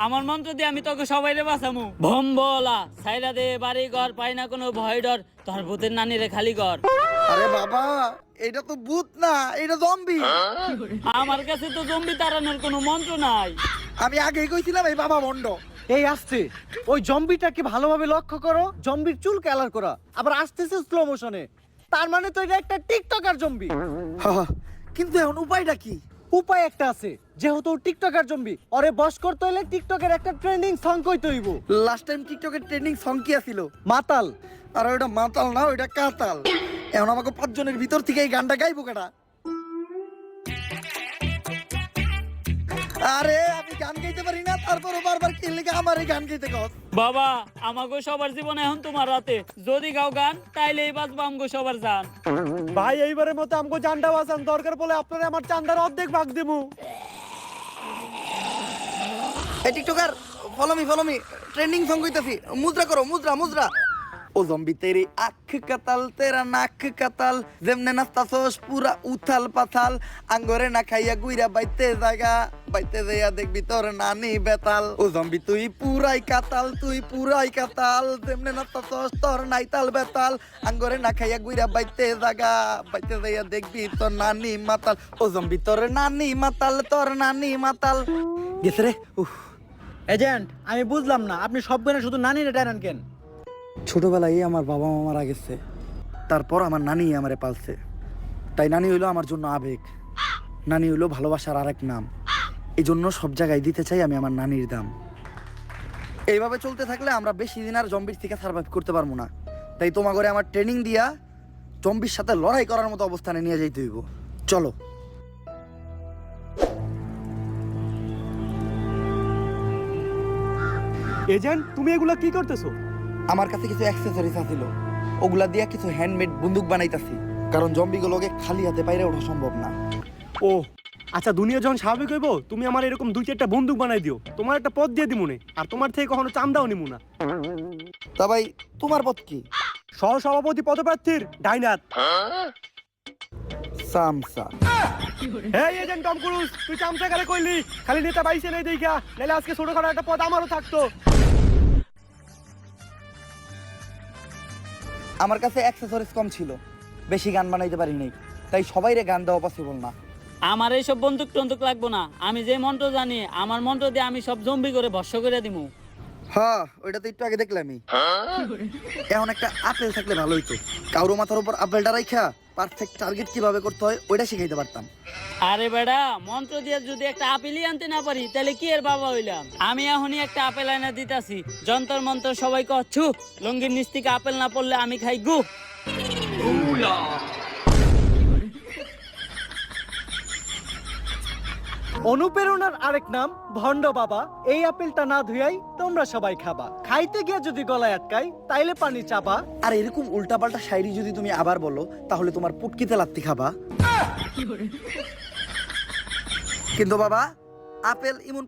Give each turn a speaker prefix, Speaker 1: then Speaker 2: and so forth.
Speaker 1: আমার মন্ত্র দিয়ে আমি তোকে সবাইরে বাঁচামু। ভম্বলা সাইরা দে বাড়ি ঘর, পাই না কোনো ভয় ডর, তোর ভূতের নানিরে খালি ঘর।
Speaker 2: আরে বাবা, এটা তো ভূত না, এটা জম্বি।
Speaker 1: আমার কাছে তো জম্বি তাড়ানোর কোনো মন্ত্র নাই।
Speaker 2: আমি আগেই কইছিলাম এই বাবা ভণ্ড।
Speaker 3: এই আসছে ওই জম্বিটাকে ভালোভাবে লক্ষ্য করো, জম্বির চুল কালার করা, আবার আসতেছে স্লো মোশনে। তার মানে তো এটা একটা টিকটকার জম্বি।
Speaker 2: কিন্তু এখন উপায়টা কি?
Speaker 3: উপায় একটা আছে, যেহেতু ও টিকটকার জম্বি, ওরে বশ করতে হইলে টিকটকের একটা ট্রেন্ডিং সং কইতে হইব।
Speaker 2: লাস্ট টাইম টিকটকের ট্রেন্ডিং সং কি ছিল?
Speaker 3: মাতাল।
Speaker 2: আর ওটা মাতাল না, ওইটা কাতাল। এখন আমাকে 5 জনের ভিতর থেকে এই গানটা গাইবো কেডা? আরে আমি গান গাইতে পারি না, তারপরও বারবার কি লিখে আমার এই গান গাইতে কস?
Speaker 1: বাবা আমাগো সবার জীবন এখন তোমার রাতে, যদি গাও গান তাইলে এই বাজবা আমগো সবার জান।
Speaker 3: ভাই এইবারের মতো আমগো জানটা বাঁচান, দরকার পড়লে আপনারা আমার চান্দার অর্ধেক ভাগ দেবো।
Speaker 2: এই TikToker follow me trending song কইতাছি, মুদ্রা করো, মুদ্রা মুদ্রা। ও জম্বি তেরি আখ কাতাল তেরা নাক কাতাল, যেমনে নাস্তাছস পুরা উথাল পাথাল, আঙ্গরে না খাইয়া গুইরা বাইতে জায়গা, বাইতে যাইয়া দেখবি তোর নানি বেতাল। ও জম্বি তুই পুরাই কাতাল, তুই পুরাই কাতাল, যেমনে নাস্তাছস তোর নাইতাল বেতাল, আঙ্গরে না খাইয়া গুইরা বাইতে জায়গা, বাইতে যাইয়া দেখবি তোর নানি মাতাল। ও জম্বি তোর নানি মাতাল, তোর নানি মাতাল। গেছে রে।
Speaker 3: এজেন্ট, আমি বুঝলাম না আপনি সব গানে শুধু নানিরে টানেন কেন?
Speaker 2: ছোটবেলায় আমার বাবা মা মারা গেছে, তারপর আমার নানি আমারে পালছে, তাই নানি হইলো আমার জন্য আবেগ, নানি হইলো ভালোবাসার আরেক নাম। এই জন্য সব জায়গায় দিতে চাই আমি আমার নানির দাম। এইভাবে চলতে থাকলে আমরা বেশি দিন আর জম্বির থেকে সার্ভাইভ করতে পারবো না, তাই তোমার ঘরে আমার ট্রেনিং দিয়া জম্বির সাথে লড়াই করার মতো অবস্থানে নিয়ে যাইতে হইব। চলো।
Speaker 3: এজেন্ট, তুমি এগুলা কি করতেছো?
Speaker 2: আমার কাছে কিছু অ্যাক্সেসরিজ আছিল, ওগুলা দিয়া কিছু হ্যান্ডমেড বন্দুক বানাইতাছি, কারণ জম্বিগুলোকে খালি হাতে বাইরে ওঠা সম্ভব না।
Speaker 4: ও আচ্ছা, দুনিয়া যখন স্বাভাবিক হইব তুমি আমার এরকম 2-4টা বন্দুক বানাই দিও, তোমার একটা পথ দিয়ে দিমুনে, আর তোমার থেকে কখনো চান্দাও নিমু না।
Speaker 2: তা ভাই তোমার পথ কি?
Speaker 4: সহসভাপতি পদপ্রার্থীর ডাইনাত।
Speaker 2: সামসা।
Speaker 4: এই এজেন্ট টম ক্রুজ, তুই চামচা কারে কইলি? খালি নেতা বাইছে নাই দেখা, নাহলে আজকে ছোটখাটো একটা পদ আমারও থাকতো।
Speaker 2: আমার কাছে অ্যাক্সেসরিজ কম ছিল, বেশি গান বানাইতে পারি নাই, তাই সবাইরে গান দেওয়া পসিবল না।
Speaker 1: আমার এইসব বন্দুক টন্দুক লাগবো না, আমি যে মন্ত্র জানি আমার মন্ত্র দিয়ে আমি সব জম্বি করে ভস্য করে দিমু।
Speaker 2: হ্যাঁ, ওইটা তো একটু আগে দেখলামই। এখন একটা আপেল থাকলে ভালো হইতো, কারো মাথার উপর আপেলটা রাইখা পারফেক্ট টার্গেট কিভাবে করতে হয় ওইটা শিখাইতে পারতাম।
Speaker 1: আরে বেড়া, মন্ত্র দিয়ে যদি একটা আপেলই আনতে না পারি তাহলে কি এর বাবা হইলাম? আমি এখনই একটা আপেল আনা দিতাছি, যন্তর মন্ত্র সবাই কচ্ছু, লঙ্গির নিচ থেকে আপেল না পড়লে আমি খাই গু।
Speaker 3: অনুপ্রেরণার আরেক নাম ভণ্ড বাবা। এই আপেলটা না ধুইয়াই তোমরা সবাই খাবা, খাইতে গিয়ে যদি গলায় আটকাই তাইলে পানি চাপা।
Speaker 2: আর এরকম উল্টাপাল্টা শায়রি যদি তুমি আবার বলো তাহলে তোমার পুটকিতে লাত্তি খাবা। কিন্তু বাবা, আপেল এমন